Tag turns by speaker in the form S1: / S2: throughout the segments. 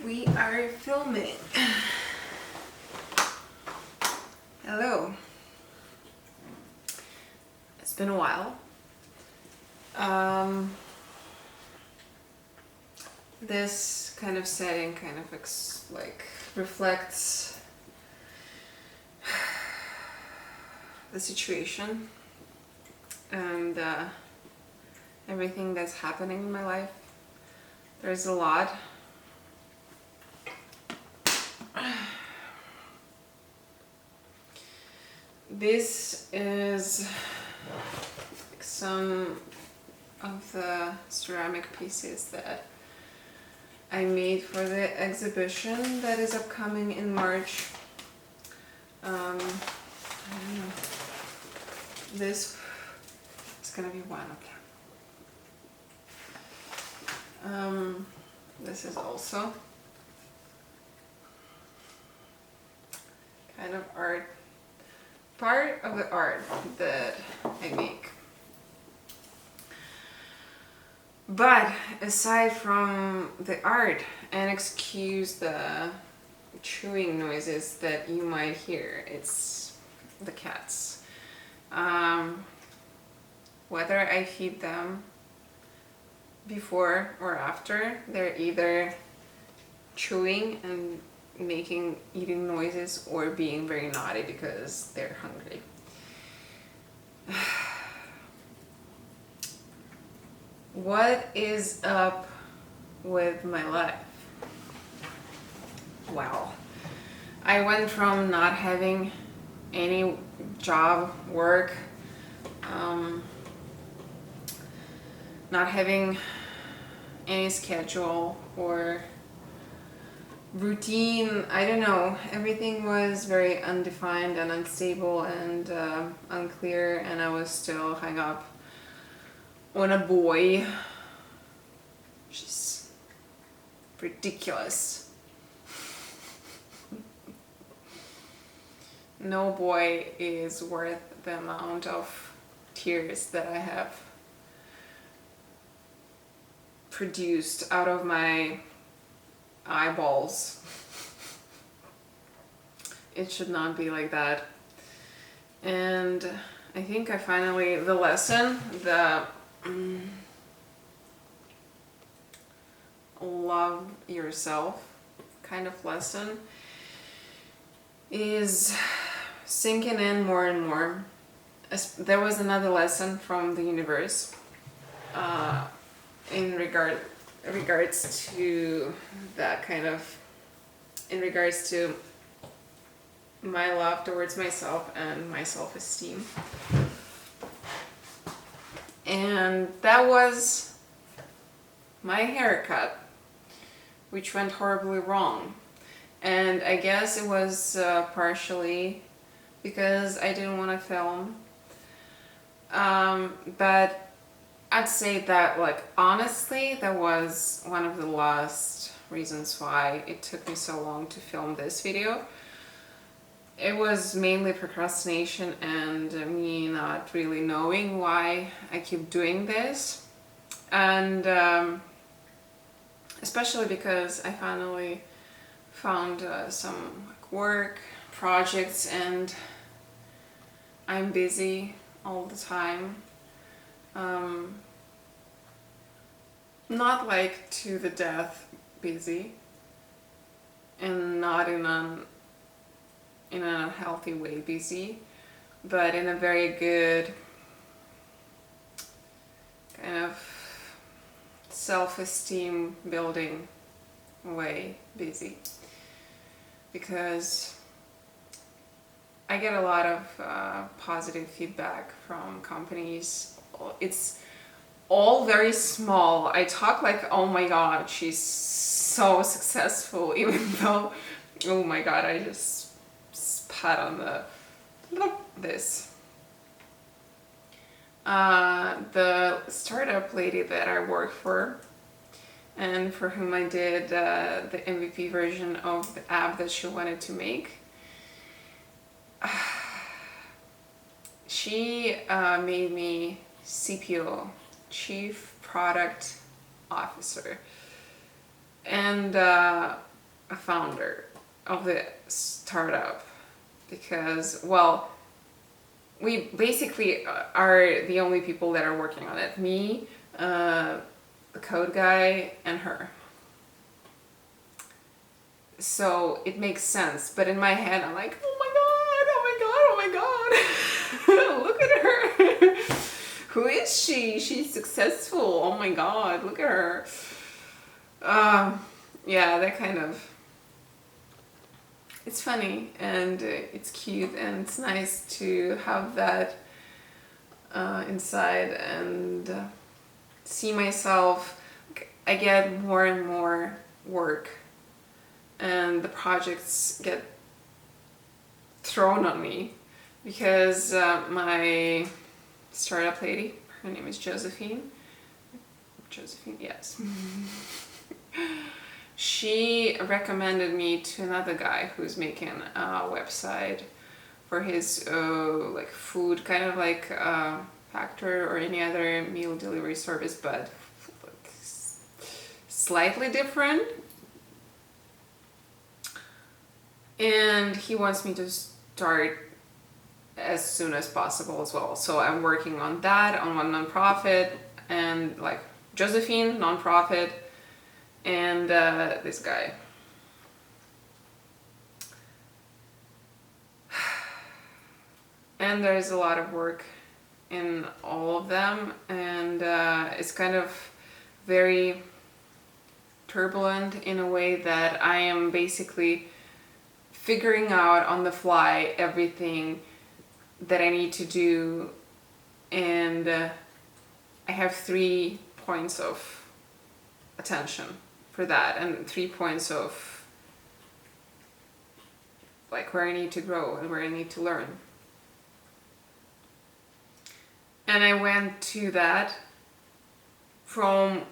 S1: We are filming. Hello. It's been a while. This kind of setting kind of reflects the situation and everything that's happening in my life. There's a lot. This is some of the ceramic pieces that I made for the exhibition that is upcoming in March. I don't know. This is gonna be one of them. This is also kind of art, part of the art that I make. But aside from the art, and excuse the chewing noises that you might hear, it's the cats. Whether I feed them before or after, they're either chewing and eating noises or being very naughty because they're hungry. What is up with my life? Well, I went from not having any job, work, not having any schedule or routine. I don't know, everything was very undefined and unstable and unclear, and I was still hung up on a boy, which is ridiculous. No boy is worth the amount of tears that I have produced out of my eyeballs. It should not be like that. And I think I finally, the lesson, the love yourself kind of lesson is sinking in more and more. There was another lesson from the universe in regards to that kind of, in regards to my love towards myself and my self-esteem. And that was my haircut, which went horribly wrong. And I guess it was partially because I didn't want to film. But I'd say that, like, honestly, that was one of the last reasons why it took me so long to film this video. It was mainly procrastination and me not really knowing why I keep doing this. And especially because I finally found some work, projects, and I'm busy all the time. Not like to the death busy, and not in a healthy way busy, but in a very good kind of self-esteem building way busy, because I get a lot of positive feedback from companies. It's all very small. I talk like, oh my god, she's so successful, even though, oh my god, I just pat on this. The startup lady that I work for, and for whom I did the MVP version of the app that she wanted to make, she made me CPO, Chief Product Officer. And a founder of the startup because, well, we basically are the only people that are working on it. Me, the code guy, and her. So it makes sense. But in my head, I'm like, oh my god, oh my god, oh my god. Look at her. Who is she? She's successful. Oh my god, look at her. Yeah, that kind of. It's funny and it's cute and it's nice to have that inside and see myself. I get more and more work and the projects get thrown on me because my startup lady, her name is Josephine. Josephine, yes. She recommended me to another guy who's making a website for his like food, kind of like Factor or any other meal delivery service, but like slightly different. And he wants me to start as soon as possible as well. So I'm working on that, on one nonprofit, and like Josephine, nonprofit, and this guy. And there's a lot of work in all of them, and it's kind of very turbulent in a way that I am basically figuring out on the fly everything that I need to do, and I have 3 points of attention for that and 3 points of like where I need to grow and where I need to learn. And I went to that from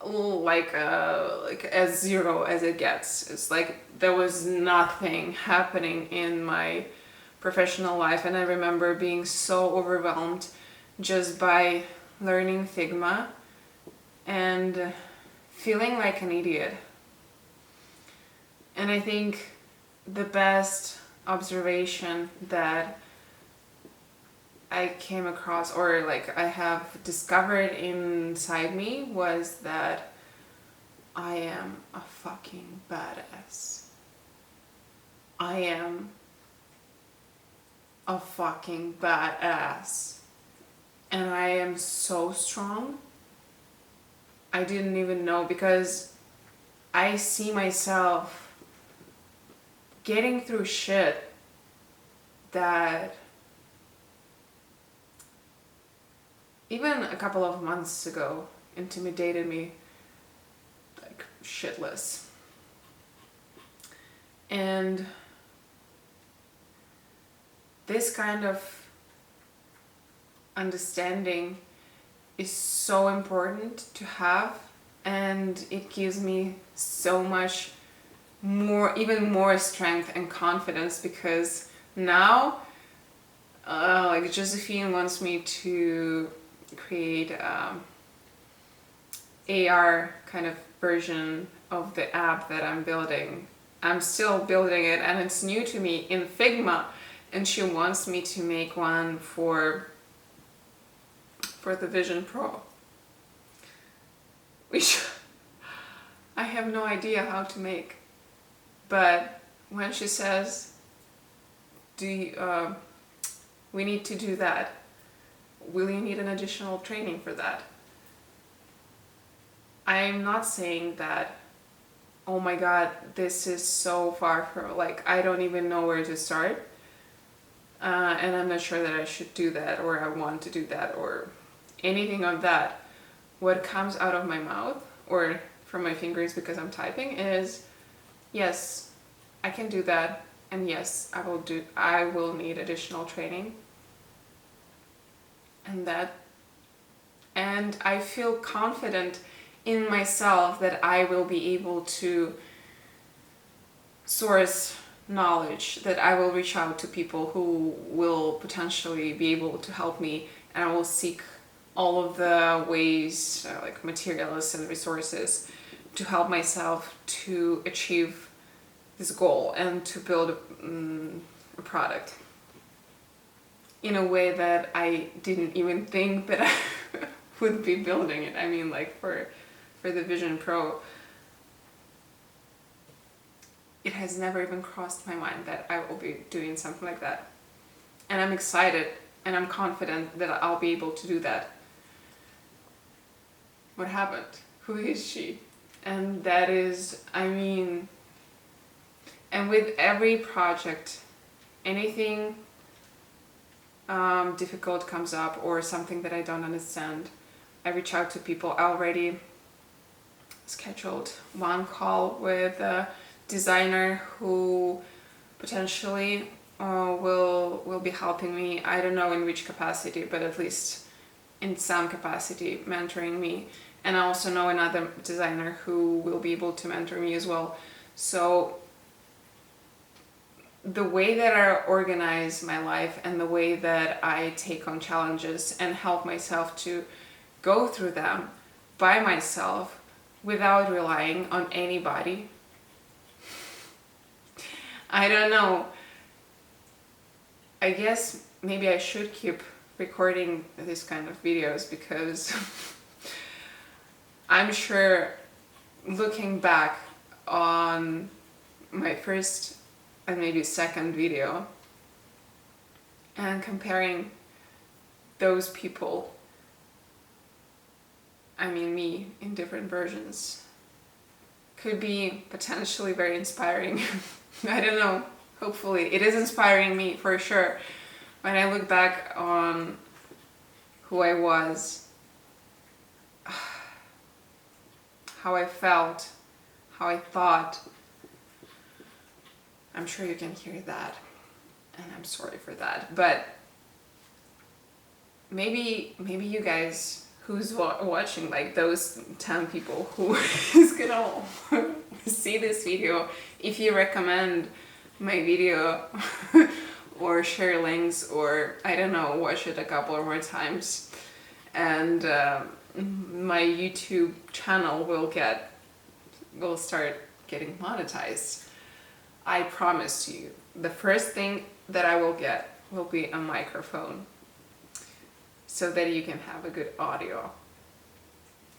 S1: like as zero as it gets. It's like there was nothing happening in my professional life, and I remember being so overwhelmed just by learning Figma and feeling like an idiot. And I think the best observation that I came across, or like I have discovered inside me, was that I am a fucking badass. I am a fucking badass. And I am so strong. I didn't even know, because I see myself getting through shit that even a couple of months ago intimidated me like shitless. And this kind of understanding is so important to have, and it gives me so much more, even more strength and confidence, because now like Josephine wants me to create AR kind of version of the app that I'm building. I'm still building it and it's new to me in Figma, and she wants me to make one for the Vision Pro, which I have no idea how to make. But when she says, we need to do that, will you need an additional training for that? I'm not saying that, oh my god, this is so far from, like, I don't even know where to start. And I'm not sure that I should do that, or I want to do that, or anything of that. What comes out of my mouth or from my fingers because I'm typing is, yes, I can do that, and yes, I will need additional training. And I feel confident in myself that I will be able to source knowledge, that I will reach out to people who will potentially be able to help me, and I will seek all of the ways, like materials and resources, to help myself to achieve this goal and to build a product in a way that I didn't even think that I would be building it. I mean, like for the Vision Pro, it has never even crossed my mind that I will be doing something like that. And I'm excited and I'm confident that I'll be able to do that. What happened? Who is she? And that is, I mean, and with every project, anything difficult comes up or something that I don't understand, I reach out to people. I already scheduled one call with a designer who potentially will be helping me. I don't know in which capacity, but at least in some capacity mentoring me. And I also know another designer who will be able to mentor me as well. So the way that I organize my life and the way that I take on challenges and help myself to go through them by myself without relying on anybody, I don't know. I guess maybe I should keep recording this kind of videos because I'm sure looking back on my first and maybe second video and comparing those people, I mean me in different versions, could be potentially very inspiring. I don't know, hopefully. It is inspiring me for sure. When I look back on who I was, how I felt, how I thought, I'm sure you can hear that, and I'm sorry for that. But maybe you guys who's watching, like those 10 people who is gonna see this video, if you recommend my video or share links, or I don't know, watch it a couple or more times, and my YouTube channel will start getting monetized. I promise you, the first thing that I will get will be a microphone so that you can have a good audio.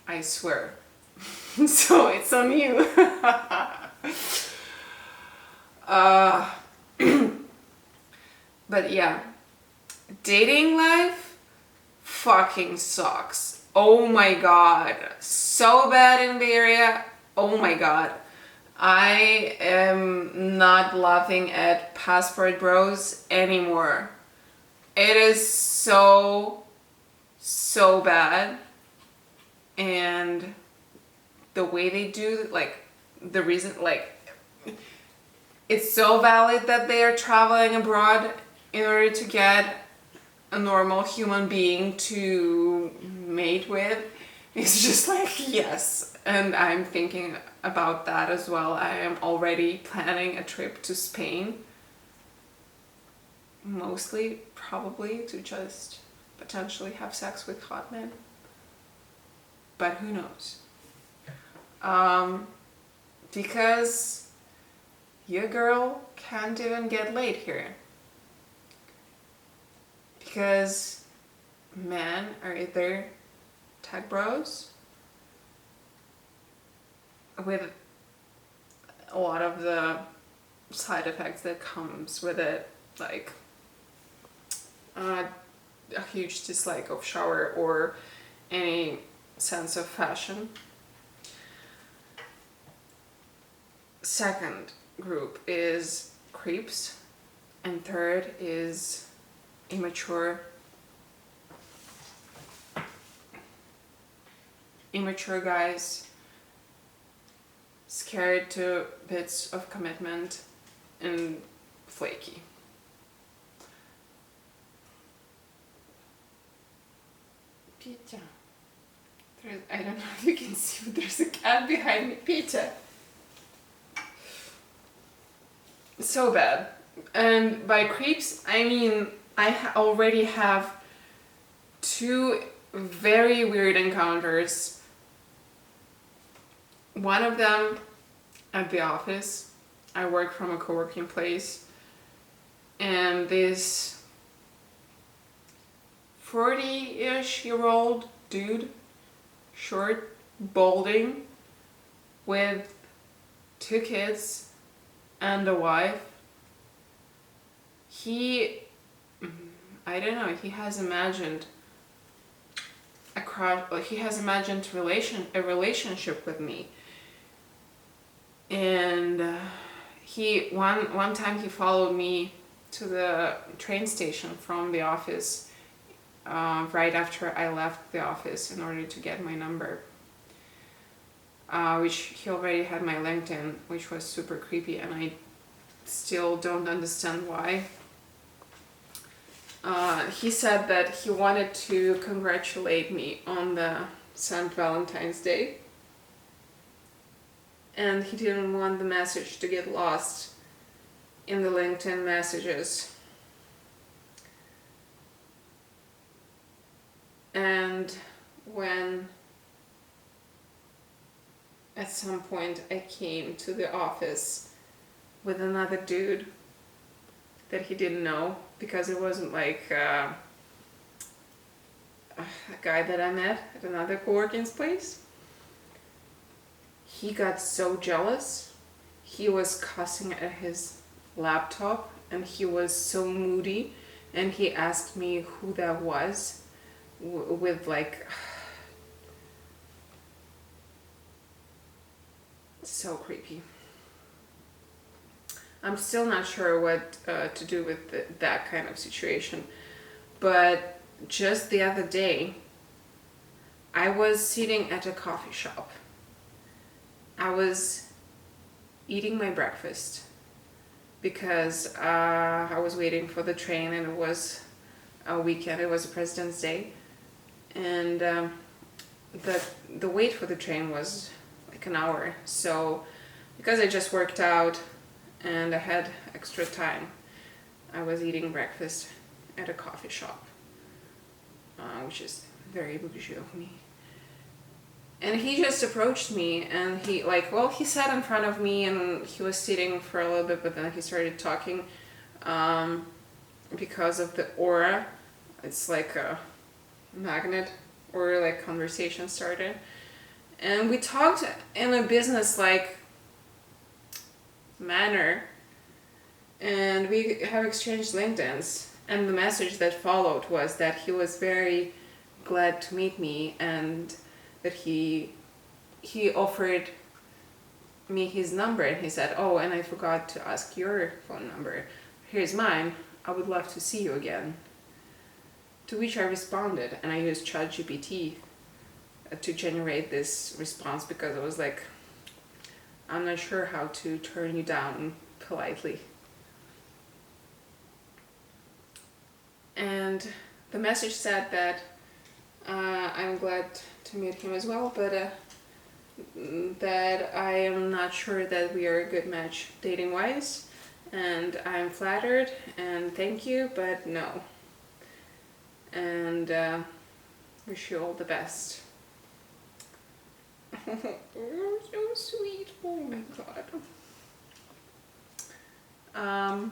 S1: I swear. So it's on you. But yeah, dating life fucking sucks. Oh my god, so bad in Bay Area. Oh my god. I am not laughing at Passport Bros anymore. It is so bad. And the way they do, like, the reason, like, it's so valid that they are traveling abroad in order to get a normal human being to mate with. It's just like, yes. And I'm thinking about that as well. I am already planning a trip to Spain. Mostly, probably, to just potentially have sex with hot men. But who knows? Because your girl can't even get laid here. Because men are either tech bros with a lot of the side effects that comes with it, like a huge dislike of shower or any sense of fashion. Second group is creeps, and third is immature guys, scared to bits of commitment and flaky. Peter. I don't know if you can see, but there's a cat behind me. Peter. So bad. And by creeps, I mean I already have 2 very weird encounters one of them at the office. I work from a co-working place, and this 40-ish year old dude, short, balding, with 2 kids and a wife, I don't know, he has imagined a relationship with me. And one time he followed me to the train station from the office right after I left the office in order to get my number, which he already had my LinkedIn, which was super creepy, and I still don't understand why. He said that he wanted to congratulate me on the St. Valentine's Day, and he didn't want the message to get lost in the LinkedIn messages. And when at some point I came to the office with another dude that he didn't know, because it wasn't like a guy that I met at another co-working place, he got so jealous. He was cussing at his laptop, and he was so moody, and he asked me who that was with like so creepy. I'm still not sure what to do with that kind of situation, but just the other day I was sitting at a coffee shop. I was eating my breakfast because I was waiting for the train, and it was a weekend, it was a President's Day, and the wait for the train was like an hour. So because I just worked out and I had extra time, I was eating breakfast at a coffee shop, which is very bougie of me. And he just approached me, and he sat in front of me, and he was sitting for a little bit, but then he started talking because of the aura. It's like a magnet, or like conversation started. And we talked in a business-like manner, and we have exchanged LinkedIn's, and the message that followed was that he was very glad to meet me, and that he offered me his number, and he said, "Oh, and I forgot to ask your phone number. Here's mine. I would love to see you again." To which I responded, and I used ChatGPT to generate this response, because I was like, I'm not sure how to turn you down politely. And the message said that I'm glad to meet him as well, but that I am not sure that we are a good match dating wise, and I'm flattered, and thank you, but no. And wish you all the best. You're so sweet. Oh my god.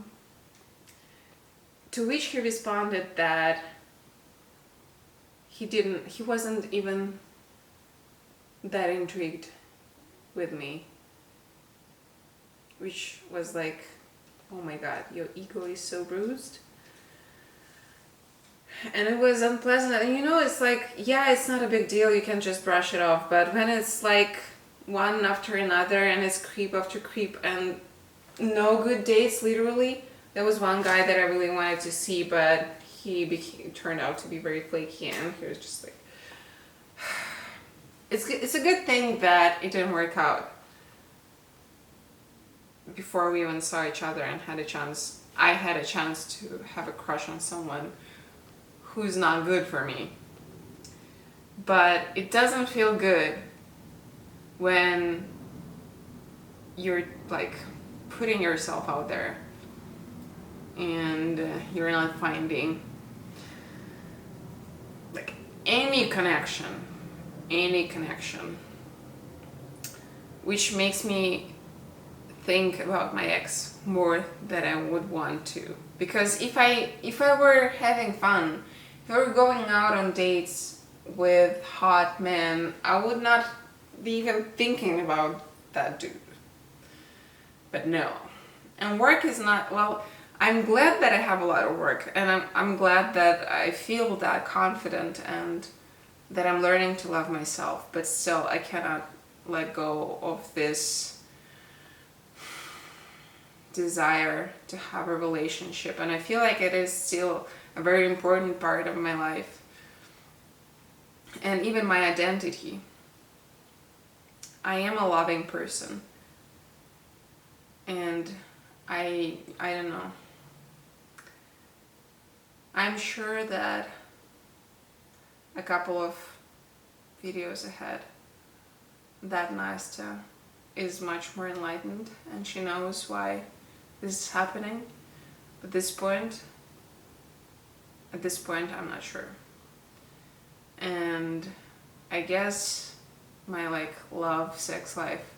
S1: To which he responded that he wasn't even that intrigued with me, which was like, oh my god, your ego is so bruised. And it was unpleasant, and it's like, yeah, it's not a big deal, you can just brush it off, but when it's like one after another, and it's creep after creep, and no good dates, literally. There was one guy that I really wanted to see, but he turned out to be very flaky, and he was just like, it's a good thing that it didn't work out before we even saw each other and I had a chance to have a crush on someone who's not good for me. But it doesn't feel good when you're like putting yourself out there, and you're not finding like any connection which makes me think about my ex more than I would want to. Because if I were having fun, if I were going out on dates with hot men, I would not be even thinking about that dude. But no. And work is not, well, I'm glad that I have a lot of work, and I'm glad that I feel that confident and that I'm learning to love myself, but still I cannot let go of this desire to have a relationship, and I feel like it is still a very important part of my life and even my identity. I am a loving person, and I don't know. I'm sure that a couple of videos ahead that Nastya is much more enlightened and she knows why this is happening. At this point, I'm not sure. And I guess my love sex life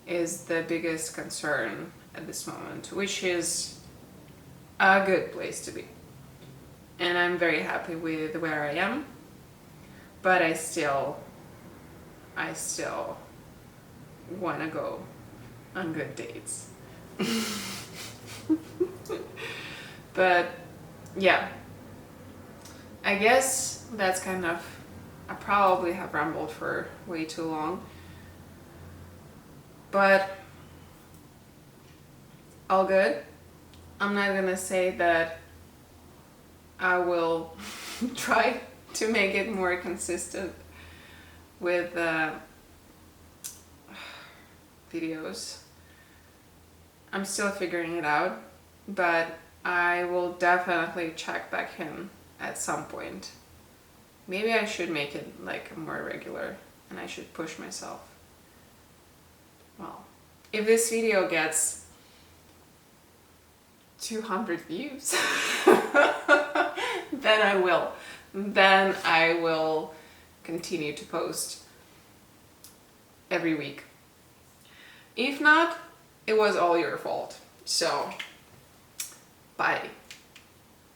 S1: is the biggest concern at this moment, which is a good place to be. And I'm very happy with where I am, but I still want to go on good dates. But yeah, I guess that's kind of, I probably have rambled for way too long, but all good. I'm not gonna say that I will try to make it more consistent with videos. I'm still figuring it out, but I will definitely check back in at some point. Maybe I should make it more regular, and I should push myself. Well, if this video gets 200 views, then I will. Then I will continue to post every week. If not, it was all your fault. So, bye.